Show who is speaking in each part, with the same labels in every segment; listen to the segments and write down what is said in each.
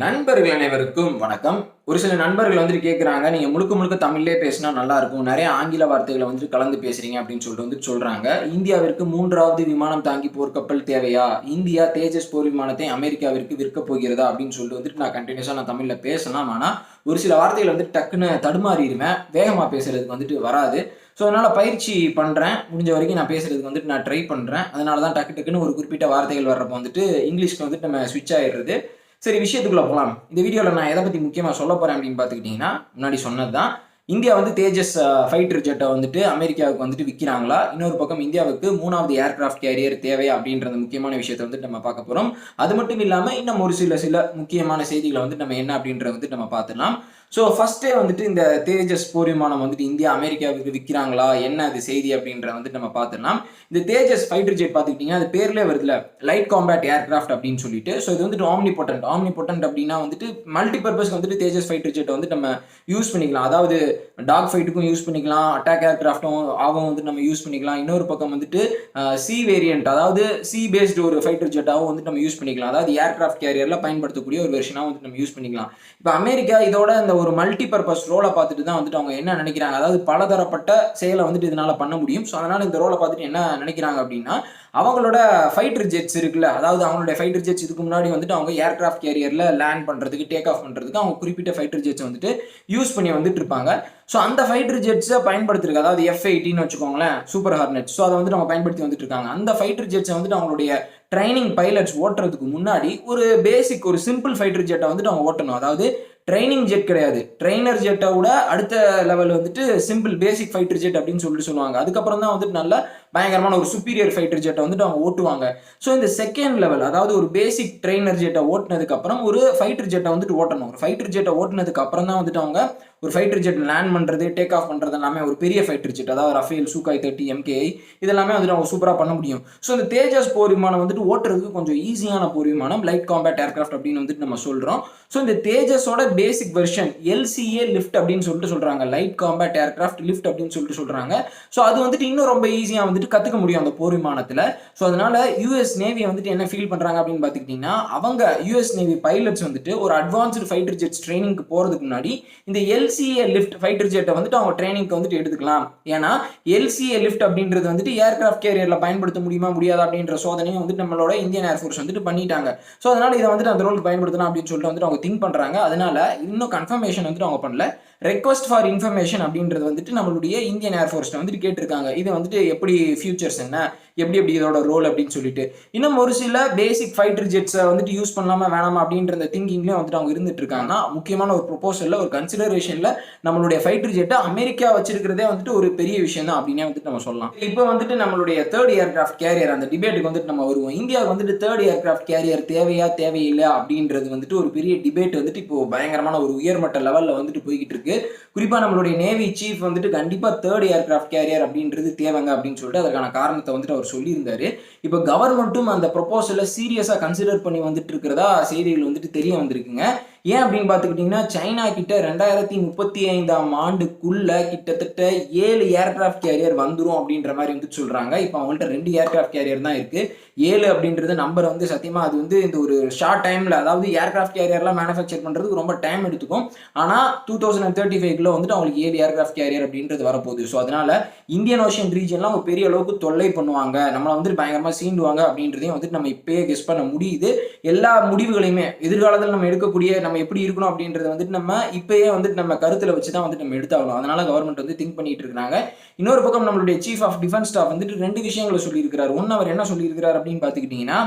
Speaker 1: நண்பர்கள் அனைவருக்கும் வணக்கம். ஒரு சில நண்பர்கள் கேட்குறாங்க, "நீங்க முழுக்க முழுக்க தமிழ்லயே பேசினா நல்லா இருக்கும். நெறைய ஆங்கில வார்த்தைகள கலந்து பேசுறீங்க." அப்படின்னு சொல்றாங்க. "இந்தியாவிற்கு 3வது விமானம் தாங்கி போர்க்கப்பல் தேவையா? இந்தியா தேஜஸ் போர் விமானத்தை அமெரிக்காவிற்கு விற்கப் போகிறதா?" அப்படின்னு நான் கன்டினியூஸா தமிழ்ல பேசலாம். ஆனா, ஒரு சில வார்த்தைகள் டக்குன்னு தடுமாறிருவேன். வேகமா பேசுறதுக்கு வராது. ஸோ, அதனால பயிற்சி பண்றேன். முடிஞ்ச வரைக்கும் நான் பேசுறதுக்கு நான் ட்ரை பண்றேன். அதனால தான் டக்கு டக்குன்னு ஒரு குறிப்பிட்ட வார்த்தைகள் வர்றப்போ இங்கிலீஷ்க்கு நம்ம ஸ்விட்ச் ஆயிடுறது. சரி, விஷயத்துக்குள்ள போலாம். இந்த வீடியோல நான் எத பத்தி முக்கியமா சொல்லப் போறேன் அப்படின்னு பார்த்துக்கிட்டீங்கன்னா, முன்னாடி சொன்னது தான். இந்தியா தேஜஸ் ஃபைட்டர் ஜெட்ட அமெரிக்காவுக்கு விக்கிறாங்களா? இன்னொரு பக்கம் இந்தியாவுக்கு 3வது ஏர்கிராஃப்ட் கேரியர் தேவையா? அப்படின்ற அந்த முக்கியமான விஷயத்த நம்ம பார்க்க போறோம். அது மட்டும் இல்லாம இன்னும் ஒரு சில முக்கியமான செய்திகள நம்ம என்ன அப்படின்றத நம்ம பார்த்துடலாம். ஸோ, ஃபர்ஸ்ட்டே இந்த தேஜஸ் போர் விமானம் இந்தியா அமெரிக்காவுக்கு விக்கிறாங்களா? என்ன அது செய்தி அப்படின்றத நம்ம பார்த்துடலாம். இந்த தேஜஸ் ஃபைட்டர் ஜெட் பார்த்துக்கிட்டீங்கன்னா, அது பேர்லயே வருதுல்ல, லைட் காம்பேட் ஏர்கிராஃப்ட் அப்படின்னு சொல்லிட்டு. ஸோ, இது ஆம்னிபோட்டன்ட். ஆம்னிபோட்டன்ட் அப்படின்னா மல்டி பர்ப்பஸ்க்கு தேஜஸ் ஃபைட்டர் ஜெட்ட நம்ம யூஸ் பண்ணிக்கலாம். அதாவது டாக் ஃபைட்டுக்கும் யூஸ் பண்ணிக்கலாம். அட்டாக் ஏர்கிராஃப்ட்டும் ஆவும் நம்ம யூஸ் பண்ணிக்கலாம். இன்னொரு பக்கம் சி வேரியன்ட், அதாவது சி பேஸ்டு ஒரு ஃபைட்டர் ஜெட்டாவும் நம்ம யூஸ் பண்ணிக்கலாம். அதாவது ஏர்கிராஃப்ட் கேரியர்ல பயன்படுத்தக்கூடிய ஒரு வெர்ஷனாவும் நம்ம யூஸ் பண்ணிக்கலாம். இப்ப அமெரிக்கா இதோட இந்த ஒரு மல்டி பர்ப்பஸ் ரோல பார்த்துட்டு தான் அவங்க என்ன நினைக்கிறாங்க, அதாவது பலதரப்பட்ட செயலை இதனால பண்ண முடியும். ஸோ, அதனால இந்த ரோல பார்த்துட்டு என்ன நினைக்கிறாங்க அப்படின்னா, அவங்களோட ஃபைட்டர் ஜெட்ஸ் இருக்குல்ல, அதாவது அவங்களுடைய ஃபைட்டர் ஜெட்ஸ் இதுக்கு முன்னாடி அவங்க ஏர்கிராஃப்ட் கேரியர்ல லேண்ட் பண்றதுக்கு, டேக் ஆஃப் பண்றதுக்கு அவங்க குறிப்பிட்ட ஃபைட்டர் ஜெட்ஸ் யூஸ் பண்ணி இருப்பாங்க. ஸோ, அந்த ஃபைட்டர் ஜெட்ஸை பயன்படுத்திருக்கு, அதாவது F-18 வச்சுக்கோங்களேன், சூப்பர் ஹார்னெட். ஸோ, அதை அவங்க பயன்படுத்தி இருக்காங்க. அந்த ஃபைட்டர் ஜெட்ஸை அவங்களுடைய ட்ரைனிங் பைலட்ஸ் ஓட்டுறதுக்கு முன்னாடி ஒரு பேசிக், ஒரு சிம்பிள் ஃபைட்டர் ஜெட்டை அவங்க ஓட்டணும். அதாவது ட்ரைனிங் ஜெட் கிடையாது, ட்ரைனர் ஜெட்டை விட அடுத்த level simple basic fighter jet அப்படின்னு சொல்லுவாங்க. அதுக்கப்புறம் தான் நல்ல பயங்கரமான ஒரு சுப்பீரியர் ஃபைட்டர் ஜெட்டை அவங்க ஓட்டுவாங்க. ஸோ, இந்த செகண்ட் லெவல், அதாவது ஒரு பேசிக் ட்ரைனர் ஜெட்டை ஓட்டுனதுக்கு அப்புறம் ஒரு ஃபைட்டர் ஜெட்டை ஓட்டணும். ஒரு ஃபைட்டர் ஜெட்டை ஓட்டுனதுக்கு அப்புறம் தான் அவங்க ஒரு ஃபைட்டர் ஜெட் லேண்ட் பண்றது, டேக் ஆஃப் பண்றது எல்லாமே ஒரு பெரிய ஃபைட்டர் ஜெட், அதாவது ரஃபேல், சூகாய் 30, MKI இதெல்லாமே அவங்க சூப்பரா பண்ண முடியும். ஸோ, இந்த தேஜஸ் போர் விமானம் ஓட்டுறதுக்கு கொஞ்சம் ஈஸியான போர் விமானம், லைட் காம்பேட் ஏர்கிராஃப்ட் அப்படின்னு நம்ம சொல்றோம். ஸோ, இந்த தேஜஸோட பேசிக் வெர்ஷன் LCA லிஃப்ட் அப்படின்னு சொல்றாங்க. லைட் காம்பேட் ஏர்கிராஃப்ட் லிஃப்ட் அப்படின்னு சொல்றாங்க. ஸோ, அது இன்னும் ரொம்ப ஈஸியா கத்துக்க முடியும் அந்த போர் விமானத்துல. ஸோ, அதனால யுஎஸ் நேவி என்ன ஃபீல் பண்றாங்க அப்படின்னு பாத்துக்கிட்டீங்கன்னா, அவங்க யுஎஸ் நேவி பைலட்ஸ் ஒரு அட்வான்ஸ்டு ஃபைட்டர் ஜெட்ஸ் ட்ரைனிங்க்கு போறதுக்கு முன்னாடி இந்த LCA லிஃப்ட் ஃபைட்டர் ஜெட்டை அவங்க ட்ரைனிங்க்கு எடுத்துக்கலாம். ஏன்னா LCA லிஃப்ட் அப்படின்றது ஏர்கிராஃப்ட் கேரியர்ல பயன்படுத்த முடியுமா முடியாதா அப்படின்ற சோதனையும் நம்மளோட இந்தியன் ஏர்ஃபோர்ஸ் பண்ணிட்டாங்க. ஸோ, அதனால இதை அந்த ரோலுக்கு பயன்படுத்தலாம் அப்படின்னு சொல்லிட்டு அவங்க திங்க் பண்றாங்க. அதனால இன்னும் கன்ஃபர்மேஷன் அவங்க பண்ணல. ரெக்வஸ்ட் ஃபார் இன்ஃபர்மேஷன் அப்படின்றது நம்மளுடைய இந்தியன் ஏர்ஃபோர்ஸ்ல கேட்டிருக்காங்க. இது எப்படி ஃபியூச்சர்ஸ் என்ன, எப்படி இதோட ரோல் அப்படின்னு சொல்லிட்டு. இன்னும் ஒரு சில பேசிக் ஃபைட்டர் ஜெட்ஸை யூஸ் பண்ணலாமா வேணாமா அப்படின்ற அந்த திங்கிங்லேயும் அவங்க இருந்துட்டு இருக்காங்க. முக்கியமான ஒரு ப்ரொபோசல்ல, ஒரு கன்சிடரேஷன்ல நம்மளுடைய ஃபைட்டர் ஜெட்டை அமெரிக்கா வச்சிருக்கிறதே ஒரு பெரிய விஷயம் தான் அப்படின்னே நம்ம சொல்லலாம். இப்போ நம்மளுடைய தேர்ட் ஏர்கிராஃப்ட் கேரியர், அந்த டிபேட்டுக்கு நம்ம வருவோம். இந்தியாவுக்கு தேர்ட் ஏர்கிராஃப்ட் கேரியர் தேவையா தேவையில்லை அப்படின்றது ஒரு பெரிய டிபேட் இப்போ பயங்கரமான ஒரு உயர்மட்ட லெவல்ல போய்கிட்டு இருக்கு. குறிப்பா நம்மளுடைய நேவி சீஃப் கண்டிப்பா தேர்ட் ஏர்கிராஃப்ட் கேரியர் அப்படின்றது தேவைங்க அப்படின்னு சொல்லிட்டு அதற்கான காரணத்தை அவர் சொல்லியிருந்தாரு. இப்போ கவர்மெண்ட்டும் அந்த ப்ரொபோசலை சீரியஸா கன்சிடர் பண்ணி இருக்கிறதா செய்திகள் தெரிய வந்திருக்குங்க. ஏன் அப்படின்னு பார்த்துக்கிட்டிங்கன்னா, சைனா கிட்ட 2035ஆம் ஆண்டுக்குள்ள கிட்டத்தட்ட 7 ஏர்கிராஃப்ட் கேரியர் வந்துரும் அப்படின்ற மாதிரி சொல்றாங்க. இப்போ அவங்கள்ட்ட 2 ஏர்கிராஃப்ட் கேரியர் தான் இருக்கு. 7 அப்படின்றது நம்பர் சத்தியமா அது இந்த ஒரு ஷார்ட் டைம்ல, அதாவது ஏர்கிராஃப்ட் கேரியர்லாம் மேனுஃபேக்சர் பண்றதுக்கு ரொம்ப டைம் எடுத்துக்கும். ஆனா 2035க்குள்ள அவங்களுக்கு 7 ஏர்கிராஃப்ட் கேரியர் அப்படின்றது வரப்போகுது. ஸோ, அதனால இந்தியன் ஓஷன் ரீஜன்லாம் ஒரு பெரிய அளவுக்கு தொல்லை பண்ணுவாங்க, நம்மளை பயங்கரமா சீண்டுவாங்க அப்படின்றதையும் நம்ம இப்பயே கெஸ் பண்ண முடியுது. எல்லா முடிவுகளையுமே எதிர்காலத்தில் நம்ம எடுக்கக்கூடிய, நம்ம எப்படி இருக்கணும் அப்படின்றத நம்ம இப்பயே நம்ம கருத்துல வச்சு தான் நம்ம எடுத்தாகணும். அதனால கவர்மெண்ட் திங்க் பண்ணிட்டு இருக்காங்க. இன்னொரு பக்கம் நம்மளுடைய சீஃப் ஆஃப் டிஃபென்ஸ் ஸ்டாஃப் 2 விஷயங்களை சொல்லியிருக்கிறார். ஒன்னு, அவர் என்ன சொல்லியிருக்கிறார் அப்படின்னு பார்த்துக்கிட்டீங்கன்னா,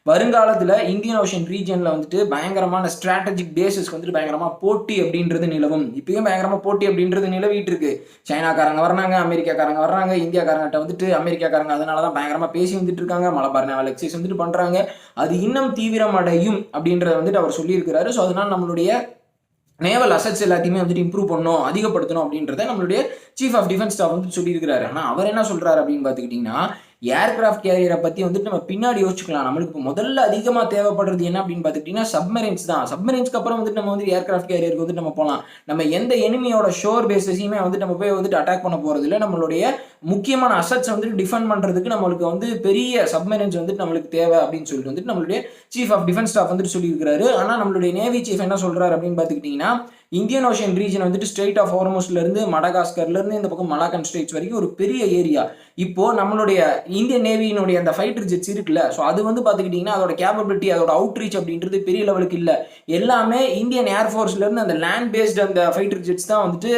Speaker 1: வருங்காலத்துல இந்தியன் ஓஷன் ரீஜன்ல பயங்கரமான ஸ்ட்ராட்டஜிக் பேசஸ்க்கு பயங்கரமா போட்டி அப்படின்றது நிலவும். இப்பயும் பயங்கரமா போட்டி அப்படின்றது நிலவிட்டு இருக்கு. சைனாக்காரங்க வர்றாங்க, அமெரிக்காக்காரங்க வர்றாங்க, இந்தியாக்காரங்கிட்ட அமெரிக்காக்காரங்க அதனாலதான் பயங்கரமா பேசி இருக்காங்க. மலபார் நேவல் எக்ஸைஸ் பண்றாங்க. அது இன்னும் தீவிரம் அடையும் அப்படின்றத அவர் சொல்லியிருக்கிறாரு. ஸோ, அதனால நம்மளுடைய நேவல் அசட்ஸ் எல்லாத்தையுமே இம்ப்ரூவ் பண்ணணும், அதிகப்படுத்தணும் அப்படின்றத நம்மளுடைய சீஃப் ஆஃப் டிஃபென்ஸ் ஸ்டாஃப் சொல்லியிருக்கிறாரு. ஆனால் அவர் என்ன சொல்றாரு அப்படின்னு பார்த்துக்கிட்டீங்கன்னா, ஏர்கிராஃப்ட் கேரியரை பற்றி வந்துட்டு நம்ம பின்னாடி யோசிச்சுக்கலாம். நம்மளுக்கு இப்போ முதல்ல அதிகமாக தேவைப்படுறது என்ன அப்படின்னு பார்த்துக்கிட்டிங்கன்னா சப்மரைன்ஸ் தான். சப்மரைன்ஸ்க்கு அப்புறம் வந்துட்டு நம்ம வந்து ஏர்கிராஃப்ட் கேரியருக்கு வந்துட்டு நம்ம போகலாம். நம்ம எந்த எனிமியோட ஷோர் பேஸஸையுமே வந்துட்டு நம்ம போய் வந்துட்டு அட்டாக் பண்ண போகிறது இல்லை. நம்மளுடைய முக்கியமான அசட்ஸ் வந்துட்டு டிஃபெண்ட் பண்ணுறதுக்கு நம்மளுக்கு வந்து பெரிய சப்மரைன்ஸ் வந்துட்டு நம்மளுக்கு தேவை அப்படின்னு சொல்லிட்டு வந்துட்டு நம்மளுடைய சீஃப் ஆஃப் டிஃபென்ஸ் ஸ்டாஃப் வந்துட்டு சொல்லியிருக்காரு. ஆனால் நம்மளுடைய நேவி சீஃப் என்ன சொல்கிறார் அப்படின்னு பார்த்துக்கிட்டிங்கன்னா இந்தியன் ஓஷன் ரீஜன் வந்துட்டு ஸ்ட்ரெயிட் ஆஃப் ஹார்மோஸ்லேருந்து மடகாஸ்கர்லேருந்து இந்த பக்கம் மலாக்கன் ஸ்ட்ரெயிட்ஸ் வரைக்கும் ஒரு பெரிய ஏரியா. இப்போ நம்மளுடைய இந்தியன் நேவியினுடைய அந்த ஃபைட்டர் ஜெட்ஸ் இருக்குல்ல, ஸோ அது வந்து பார்த்துக்கிட்டிங்கன்னா அதோட கேப்பபிலிட்டி அதோட அவுட் ரீச் அப்படின்றது பெரிய லெவலுக்கு இல்லை. எல்லாமே இந்தியன் ஏர்ஃபோர்ஸ்லேருந்து அந்த லேண்ட் பேஸ்ட் அந்த ஃபைட்டர் ஜெட்ஸ் தான் வந்துட்டு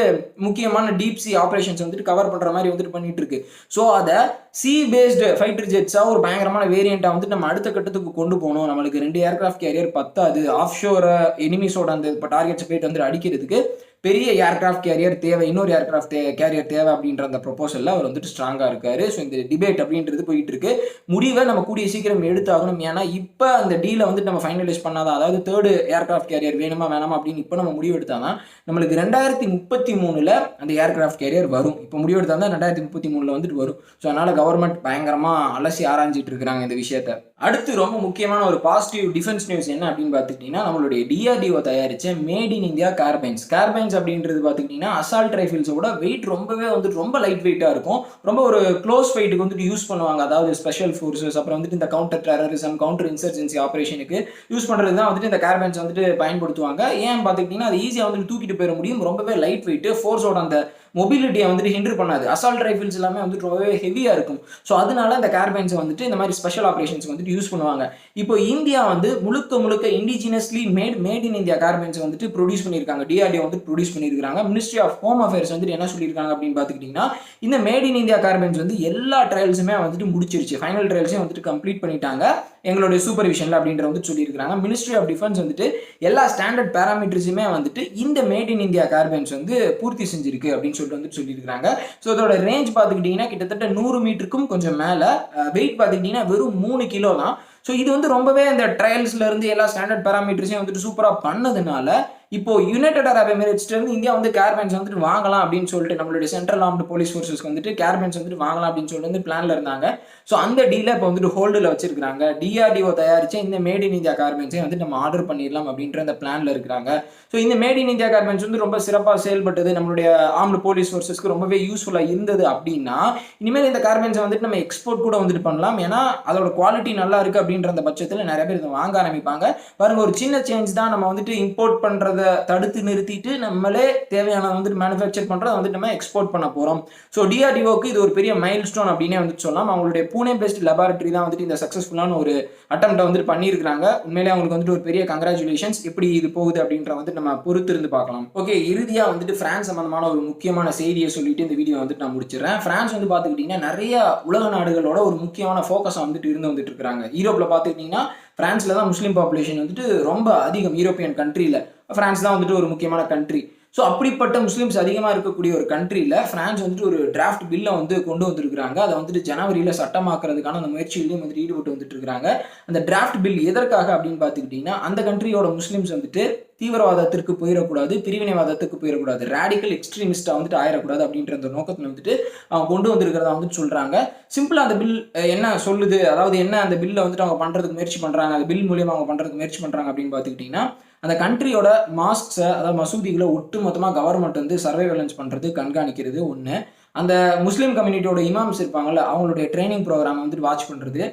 Speaker 1: முக்கியமான டீப் சி ஆப்ரேஷன்ஸ் வந்துட்டு கவர் பண்ணுற மாதிரி வந்துட்டு பண்ணிட்டு இருக்கு. ஸோ அதை சி பேஸ்டு ஃபைட்டர் ஜெட்ஸாக ஒரு பயங்கரமான வேரியண்ட்டாக வந்துட்டு நம்ம அடுத்த கட்டத்துக்கு கொண்டு போகணும். நம்மளுக்கு 2 ஏர்கிராஃப்ட் கேரியர் பத்தாது. ஆஃப் ஷோர் எனிமிஸோட அந்த இப்போ டார்கெட்ஸ் போயிட்டு வந்து அடிக்கிறதுக்கு பெரிய ஏர்கிராஃப்ட் கேரியர் தேவை, இன்னொரு ஏர்கிராஃப்ட் கேரியர் தேவை அப்படின்ற அந்த ப்ரொபோசலில் அவர் வந்துட்டு ஸ்ட்ராங்காக இருக்காரு. ஸோ இந்த டிபேட் அப்படின்றது போயிட்டு இருக்கு. முடிவை நம்ம கூடிய சீக்கிரம் எடுத்தாகணும். ஏன்னா இப்போ அந்த டீலை வந்துட்டு நம்ம ஃபைனலைஸ் பண்ணாதான், அதாவது 3rd ஏர்கிராஃப்ட் கேரியர் வேணுமா வேணாமா அப்படின்னு இப்போ நம்ம முடிவு எடுத்தாதான் நம்மளுக்கு 2033 அந்த ஏர்கிராஃப்ட் கேரியர் வரும். இப்போ முடிவு எடுத்தா தான் 2033 வந்துட்டு வரும். ஸோ அதனால கவர்மெண்ட் பயங்கரமாக அலசி ஆராய்ஞ்சிட்டு இருக்கிறாங்க இந்த விஷயத்த. அடுத்து ரொம்ப முக்கியமான ஒரு பாசிட்டிவ் டிஃபென்ஸ் நியூஸ் என்ன அப்படின்னு பார்த்துக்கிட்டிங்கன்னா நம்மளுடைய DRDO தயாரித்த மேட் இன் இந்தியா கார்பைன்ஸ் அப்படின்றது பார்த்துக்கிட்டிங்கன்னா அசால்ட் ரைஃபிள்ஸோட வெயிட் ரொம்பவே வந்துட்டு ரொம்ப லைட் வெயிட்டாக இருக்கும். ரொம்ப ஒரு க்ளோஸ் ஃபைட்டுக்கு வந்துட்டு யூஸ் பண்ணுவாங்க. அதாவது ஸ்பெஷல் ஃபோர்ஸஸ் அப்புறம் வந்துட்டு இந்த கவுண்டர் டெரரிசம் கவுண்டர் இன்சர்ஜென்சி ஆப்ரேஷனுக்கு யூஸ் பண்ணுறது தான் வந்துட்டு இந்த கார்பைன்ஸ் வந்துட்டு பயன்படுத்துவாங்க. ஏன் பார்த்துக்கிட்டிங்கன்னா அது ஈஸியாக வந்துட்டு தூக்கிட்டு போயிட முடியும். ரொம்பவே லைட் வெயிட், ஃபோர்ஸோட அந்த மொபிலிட்டியை வந்துட்டு ஹிண்டர் பண்ணாது. அசால்ட் ரைஃபிள்ஸ் எல்லாமே வந்துட்டு ரொம்பவே ஹெவியாக இருக்கும். ஸோ அதனால இந்த கார்பைன்ஸை வந்துட்டு இந்த மாதிரி ஸ்பெஷல் ஆப்ரேஷன்ஸ் வந்துட்டு யூஸ் பண்ணுவாங்க. இப்போ இந்தியா வந்து முழுக்க indigenously made in India carbines வந்துட்டு ப்ரொடியூஸ் பண்ணியிருக்காங்க. DRDO வந்துட்டு ப்ரொடியூஸ் பண்ணியிருக்காங்க. மினிஸ்ட்ரி ஆஃப் ஹோம் அஃபேர்ஸ் வந்துட்டு என்ன சொல்லியிருக்காங்க அப்படின்னு பார்த்துக்கிட்டிங்கன்னா இந்த மேட் இன் இந்தியா கார்பைன்ஸ் வந்து எல்லா ட்ரையல்ஸுமே வந்துட்டு முடிச்சிருச்சு. ஃபைனல் ட்ரையல்ஸையும் வந்துட்டு கம்ப்ளீட் பண்ணிட்டாங்க எங்களுடைய சூப்பர்விஷனில் அப்படின்ற வந்து சொல்லியிருக்காங்க. மினிஸ்ட்ரி ஆஃப் டிஃபென்ஸ் வந்துட்டு எல்லா ஸ்டாண்டர்ட் பேராமீட்டர்ஸுமே வந்துட்டு இந்த மேட் இன் இந்தியா கார்பைன்ஸ் வந்து பூர்த்தி செஞ்சிருக்கு அப்படின்னு வந்துட்டு சொல்லியிருக்காங்க. ஸோ இதோட ரேஞ்ச் பார்த்துக்கிட்டிங்கன்னா கிட்டத்தட்ட 100 மீட்டருக்கும் கொஞ்சம் மேலே, வெயிட் பார்த்துக்கிட்டிங்கன்னா வெறும் 3 கிலோ தான். ஸோ இது வந்து ரொம்பவே இந்த ட்ரையல்ஸ்ல இருந்து எல்லா ஸ்டாண்டர்ட் பேராமீட்டர்ஸையும் வந்துட்டு சூப்பராக பண்ணதுனால இப்போ யுனைடெட் அரப் எமிரேட்ஸ்லேருந்து இந்தியா வந்து கார்பைன்ஸ் வந்துட்டு வாங்கலாம் அப்படின்னு சொல்லிட்டு நம்மளுடைய சென்ட்ரல் ஆர்ம்டு போலீஸ் ஃபோர்ஸஸ்க்கு வந்துட்டு கார்பைன்ஸ் வந்துட்டு வாங்கலாம் அப்படின்னு சொல்லிட்டு வந்து பிளான்ல இருந்தாங்க. ஸோ அந்த டீலை இப்போ வந்துட்டு ஹோல்டில் வச்சிருக்காங்க. DRDO தயாரிச்ச இந்த மேட் இன் இந்தியா கார்பைன்ஸை வந்துட்டு நம்ம ஆர்டர் பண்ணிடலாம் அப்படின்ற அந்த பிளான்ல இருக்கிறாங்க. ஸோ இந்த மேட் இன் இந்தியா கார்பைன்ஸ் வந்து ரொம்ப சிறப்பாக செயல்பட்டது, நம்மளுடைய ஆர்ம்டு போலீஸ் ஃபோர்ஸஸ்க்கு ரொம்பவே யூஸ்ஃபுல்லாக இருந்தது அப்படின்னா இனிமேல் இந்த கார்பைன்ஸை வந்துட்டு நம்ம எக்ஸ்போர்ட் கூட வந்துட்டு பண்ணலாம். ஏன்னா அதோட குவாலிட்டி நல்லா இருக்கு அப்படின்ற அந்த பட்சத்தில் நிறைய பேர் இதை வாங்க ஆரம்பிப்பாங்க. பாருங்க, ஒரு சின்ன சேஞ்ச் தான். நம்ம வந்துட்டு இம்போர்ட் பண்றதை தடுத்து நிறுத்திட்டு நம்மளே தேவையான வந்துட்டு மேனுஃபேக்சர் பண்றதை வந்துட்டு நம்ம எக்ஸ்போர்ட் பண்ண போறோம். ஸோ DRDOக்கு இது ஒரு பெரிய மைல் ஸ்டோன் அப்படின்னே வந்துட்டு சொல்லலாம். அவங்களுடைய பூனே பேஸ்ட் லெபார்டரி தான் வந்துட்டு இந்த சக்ஸஸ்ஃபுல்லான ஒரு அட்டெம்ப்டை வந்துட்டு பண்ணியிருக்காங்க. உண்மையிலே அவங்களுக்கு வந்துட்டு ஒரு பெரிய கங்க்ராச்சுலேஷன்ஸ். எப்படி இது போகுது அப்படின்ற வந்துட்டு நம்ம பொறுத்து இருந்து பார்க்கலாம். ஓகே, இறுதியாக வந்துட்டு பிரான்ஸ் சம்பந்தமான ஒரு முக்கியமான செய்தியை சொல்லிட்டு இந்த வீடியோ வந்துட்டு நான் முடிச்சிடறேன். பிரான்ஸ் வந்து பார்த்துக்கிட்டிங்கன்னா நிறைய உலக நாடுகளோட ஒரு முக்கியமான ஃபோக்கஸை வந்துட்டு வந்துட்டு இருக்காங்க. யூரோப்பில் பார்த்துக்கிட்டிங்கன்னா பிரான்ஸில் தான் முஸ்லீம் பாப்புலேஷன் வந்துட்டு ரொம்ப அதிகம். யூரோப்பியன் கண்ட்ரியில் பிரான்ஸ் தான் வந்துட்டு ஒரு முக்கியமான கண்ட்ரி. ஸோ அப்படிப்பட்ட முஸ்லீம்ஸ் அதிகமாக இருக்கக்கூடிய ஒரு கண்ட்ரியில் பிரான்ஸ் வந்துட்டு ஒரு டிராஃப்ட் பில்லை வந்து கொண்டு வந்திருக்கிறாங்க. அதை வந்துட்டு ஜனவரியில் சட்டமாக்குறதுக்கான அந்த முயற்சியிலையும் வந்துட்டு ஈடுபட்டு வந்துட்டு இருக்காங்க. அந்த டிராஃப்ட் பில் எதற்காக அப்படின்னு பார்த்துக்கிட்டிங்கன்னா அந்த கண்ட்ரியோட முஸ்லீம்ஸ் வந்துட்டு தீவிரவாதத்திற்கு போயிடக்கூடாது, பிரிவினைவாதத்துக்கு போயிடக்கூடாது, ரேடிக்கல் எக்ஸ்ட்ரீமிஸ்டாக வந்துட்டு ஆயிடக்கூடாது அப்படின்ற அந்த நோக்கத்தில் வந்துட்டு அவங்க கொண்டு வந்திருக்கிறதா வந்துட்டு சொல்கிறாங்க. சிம்பிளாக அந்த பில் என்ன சொல்லுது, அதாவது என்ன அந்த பில்லை வந்துட்டு அவங்க பண்ணுறதுக்கு முயற்சி பண்ணுறாங்க, அந்த பில் மூலியமாக அவங்க பண்ணுறதுக்கு முயற்சி பண்ணுறாங்க அப்படின்னு பார்த்துக்கிட்டிங்கன்னா அந்த கண்ட்ரியோட மாஸ்க்ஸை, அதாவது மசூதிகளை ஒட்டு மொத்தமாக கவர்மெண்ட் வந்து சர்வைலன்ஸ் பண்ணுறது, கண்காணிக்கிறது ஒன்று. அந்த முஸ்லீம் கம்யூனிட்டியோட இமாம்ஸ் இருப்பாங்கல்ல, அவங்களுடைய ட்ரைனிங் ப்ரோக்ராம் வந்துட்டு வாட்ச் பண்ணுறது.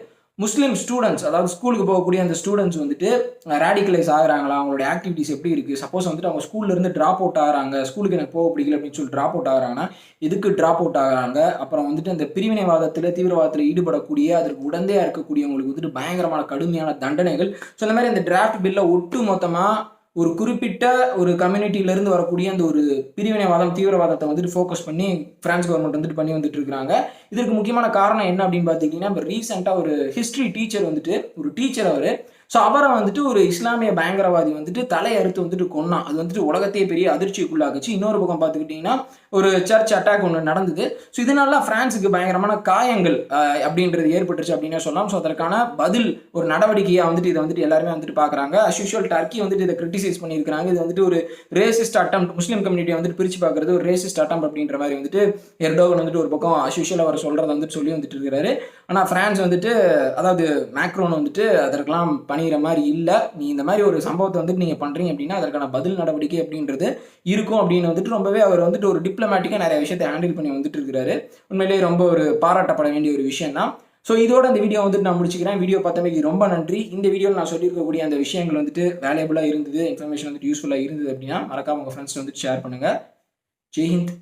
Speaker 1: முஸ்லீம் ஸ்டூடெண்ட்ஸ், அதாவது ஸ்கூலுக்கு போகக்கூடிய அந்த ஸ்டூடெண்ட்ஸ் வந்துட்டு ரேடிக்கலைஸ் ஆகிறாங்களா, அவங்களோட ஆக்டிவிட்டிஸ் எப்படி இருக்குது, சப்போஸ் வந்துட்டு அவங்க ஸ்கூல்லேருந்து ட்ராப் அவுட் ஆகிறாங்க, ஸ்கூலுக்கு எனக்கு போக பிடிக்கல அப்படின்னு சொல்லி ட்ராப் அவுட் ஆகிறாங்கன்னா எதுக்கு ட்ராப் அவுட் ஆகிறாங்க, அப்புறம் வந்துட்டு அந்த பிரிவினைவாதத்தில் தீவிரவாதத்தில் ஈடுபடக்கூடிய அதற்கு உடந்தையாக இருக்கக்கூடியவங்களுக்கு வந்துட்டு பயங்கரமான கடுமையான தண்டனைகள். ஸோ இந்த மாதிரி அந்த டிராஃப்ட் பில்லை ஒட்டு மொத்தமாக ஒரு குறிப்பிட்ட ஒரு கம்யூனிட்டியிலேருந்து வரக்கூடிய அந்த ஒரு பிரிவினைவாதம் தீவிரவாதத்தை வந்துட்டு ஃபோக்கஸ் பண்ணி பிரான்ஸ் கவர்மெண்ட் வந்துட்டு பண்ணி வந்துட்டு இருக்கிறாங்க. இதற்கு முக்கியமான காரணம் என்ன அப்படின்னு பார்த்துக்கிட்டிங்கன்னா இப்போ ரீசெண்டாக ஒரு ஹிஸ்ட்ரி டீச்சர் வந்துட்டு ஒரு டீச்சர் அவர் ஸோ அவரை வந்துட்டு ஒரு இஸ்லாமிய பயங்கரவாதி வந்துட்டு தலையறுத்து வந்துட்டு கொன்னான். அது வந்துட்டு உலகத்தையே பெரிய அதிர்ச்சிக்குள்ளாக்குச்சு. இன்னொரு பக்கம் பார்த்துக்கிட்டிங்கன்னா, ஒரு சர்ச் அட்டாக் ஒண்ணு நடந்தது. ஸோ இதனால பிரான்ஸுக்கு பயங்கரமான காயங்கள் அப்படின்றது ஏற்பட்டுருச்சு அப்படின்னே சொல்லலாம். ஸோ அதற்கான பதில் ஒரு நடவடிக்கையா வந்துட்டு இதை வந்துட்டு எல்லாருமே வந்துட்டு பார்க்குறாங்க. அஸ் யூசுவல் டர்க்கி வந்துட்டு இதை கிரிட்டிசைஸ் பண்ணியிருக்காங்க. இது வந்துட்டு ஒரு ரேசிஸ்ட் அட்டெம்ப்ட், முஸ்லீம் கம்யூனிட்டியை வந்துட்டு பிரிச்சு பார்க்கறது ஒரு ரேசிஸ்ட் அட்டெம்ப்ட் அப்படின்ற மாதிரி வந்துட்டு எர்டோகன் வந்துட்டு ஒரு பக்கம் அஸ் யூசுவல் அவர் சொல்றதை வந்துட்டு சொல்லி வந்துட்டு இருக்கிறாரு. ஆனால் பிரான்ஸ் வந்துட்டு, அதாவது மேக்ரோன் வந்துட்டு அதற்கெல்லாம் பணிகிற மாதிரி இல்லை. நீ இந்த மாதிரி ஒரு சம்பவத்தை வந்துட்டு நீங்கள் பண்ணுறீங்க அப்படின்னா அதற்கான பதில் நடவடிக்கை அப்படின்றது இருக்கும் அப்படின்னு வந்துட்டு ரொம்பவே அவர் வந்துட்டு ஒரு டிப்ளமேட்டிக்காக நிறைய விஷயத்தை ஹேண்டில் பண்ணி வந்துட்டு இருக்கிறாரு. உண்மையிலேயே ரொம்ப ஒரு பாராட்டப்பட வேண்டிய ஒரு விஷயம் தான். ஸோ இதோட அந்த வீடியோ வந்துட்டு நான் முடிச்சுக்கிறேன். வீடியோ பார்த்தமைக்கு ரொம்ப நன்றி. இந்த வீடியோவில் நான் சொல்லியிருக்கக்கூடிய அந்த விஷயங்கள் வந்துட்டு வேல்யூபிளாக இருந்தது, இன்ஃபர்மேஷன் வந்துட்டு யூஸ்ஃபுல்லாக இருந்தது அப்படின்னா மறக்காம உங்கள் ஃப்ரெண்ட்ஸ் வந்துட்டு ஷேர் பண்ணுங்கள். ஜெய்ஹிந்த்.